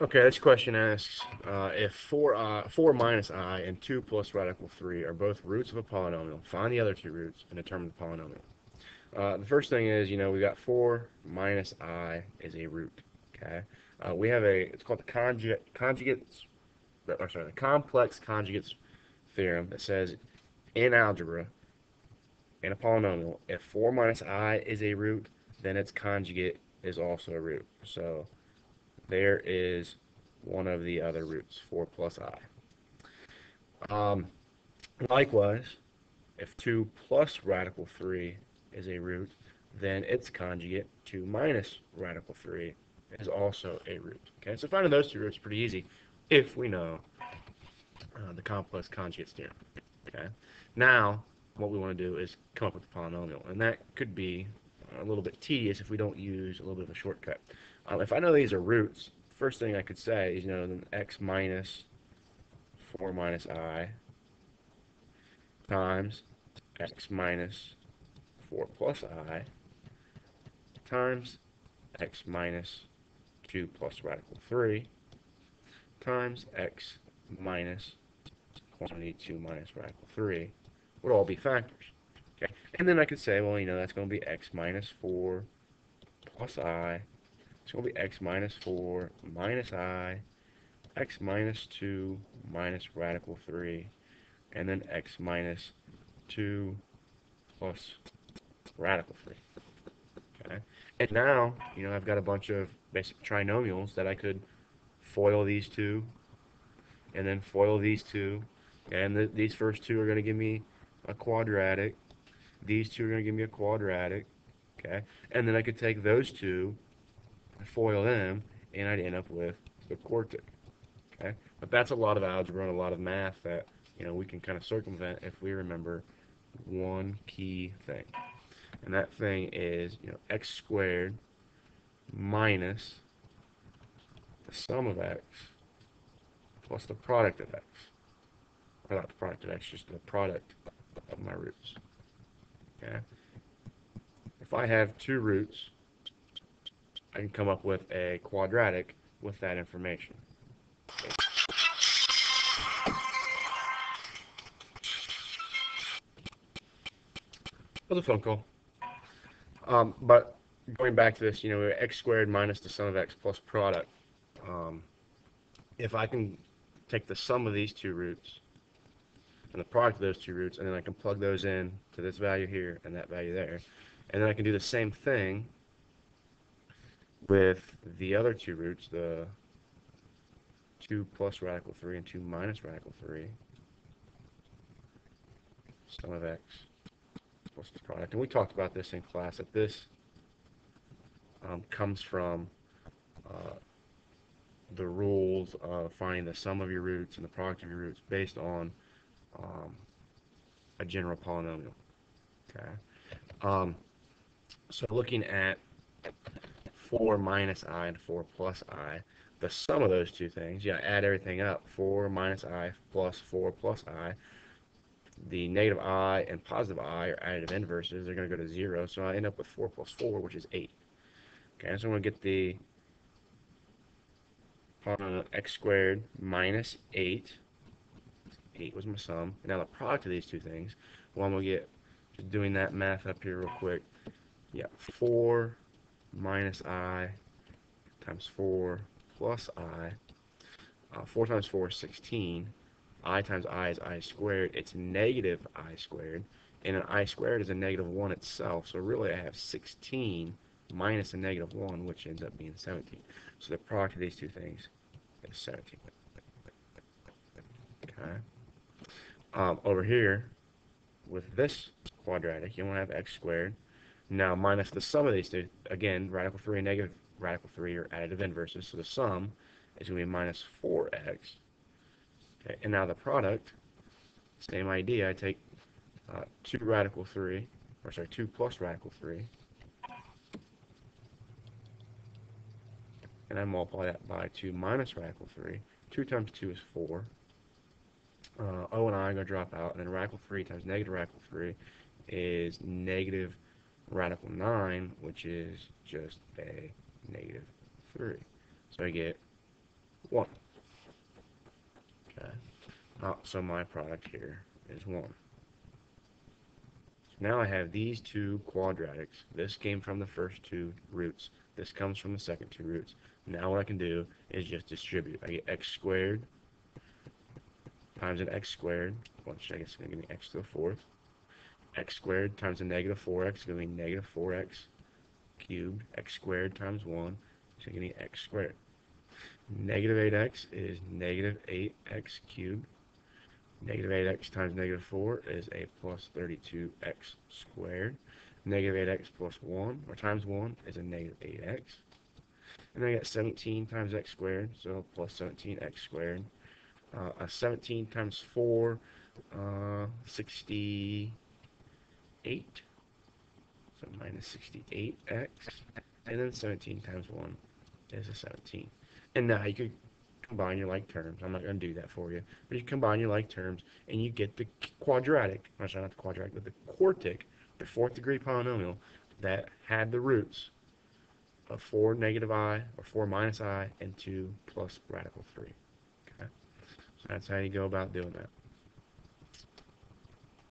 Okay, this question asks if 4 minus I and 2 plus radical 3 are both roots of a polynomial, find the other two roots and determine the polynomial. The first thing is, we got 4 minus I is a root. Okay, we have it's called the the complex conjugates theorem that says in algebra, in a polynomial, if 4 minus I is a root, then its conjugate is also a root. So there is one of the other roots, 4 plus I. Likewise, if 2 plus radical 3 is a root, then its conjugate, 2 minus radical 3, is also a root. Okay, so finding those two roots is pretty easy if we know the complex conjugates theorem. Okay, now what we want to do is come up with a polynomial, and that could be a little bit tedious if we don't use a little bit of a shortcut. If I know these are roots, first thing I could say is, then x minus 4 minus I times x minus 4 plus I times x minus 2 plus radical 3 times x minus quantity 2 minus radical 3 would all be factors. Okay, and then I could say, well, that's going to be x minus 4 plus I. It's going to be x minus 4 minus I, x minus 2 minus radical 3, and then x minus 2 plus radical 3. Okay, and now, I've got a bunch of basic trinomials that I could FOIL these two, and then FOIL these two, and these first two are going to give me a quadratic. These two are going to give me a quadratic. Okay, and then I could take those two, FOIL them, and I'd end up with the quartic. Okay, but that's a lot of algebra and a lot of math that we can kind of circumvent if we remember one key thing, and that thing is x squared minus the sum of x plus the product of x. Or not the product of x, just the product of my roots. Okay? If I have two roots, I can come up with a quadratic with that information. Okay. That's a phone call. But going back to this, x squared minus the sum of x plus product. Um, if I can take the sum of these two roots and the product of those two roots, and then I can plug those in to this value here and that value there, and then I can do the same thing with the other two roots, the 2 plus radical 3 and 2 minus radical 3, sum of x plus the product. And we talked about this in class, that this comes from uh, the rules of finding the sum of your roots and the product of your roots based on um, a general polynomial. Okay. Um, so looking at 4 minus I and 4 plus I, the sum of those two things, add everything up. 4 minus I plus 4 plus I. The negative I and positive I are additive inverses. They're going to go to 0, so I end up with 4 plus 4, which is 8. Okay, so I'm going to get the x squared minus 8. 8 was my sum. And now the product of these two things, well, I'm going to get, just doing that math up here real quick, 4 minus I times 4 plus I. 4 times 4 is 16. I times I is I squared. It's negative I squared. And an I squared is a negative 1 itself. So really I have 16 minus a negative 1, which ends up being 17. So the product of these two things is 17. Okay. Over here, with this quadratic, you want to have x squared. Now minus the sum of these two, again, radical 3 and negative radical 3 are additive inverses. So the sum is going to be minus 4x. Okay, and now the product, same idea. I take 2 radical 3, or sorry, 2 plus radical 3, and I multiply that by 2 minus radical 3. 2 times 2 is 4. O and I are going to drop out, and then radical 3 times negative radical 3 is negative radical 9, which is just a negative 3. So I get 1. Okay. So my product here is 1. So now I have these two quadratics. This came from the first two roots. This comes from the second two roots. Now what I can do is just distribute. I get x squared times an x squared, which I guess is going to give me x to the fourth. X squared times a negative 4x is going to be negative 4x cubed. X squared times 1 is going to give me x squared. Negative 8x is negative 8x cubed. Negative 8x times negative 4 is a plus 32x squared. Negative 8x plus 1, or times 1, is a negative 8x. And then I got 17 times x squared, so plus 17x squared. 17 times 4, 68. So minus 68x. And then 17 times 1 is a 17. And now you could combine your like terms. I'm not going to do that for you. But you combine your like terms, and you get the quadratic, I'm sorry, not the quadratic, but the quartic, the fourth degree polynomial that had the roots of 4 negative I, or 4 minus I, and 2 plus radical 3. Okay? So that's how you go about doing that.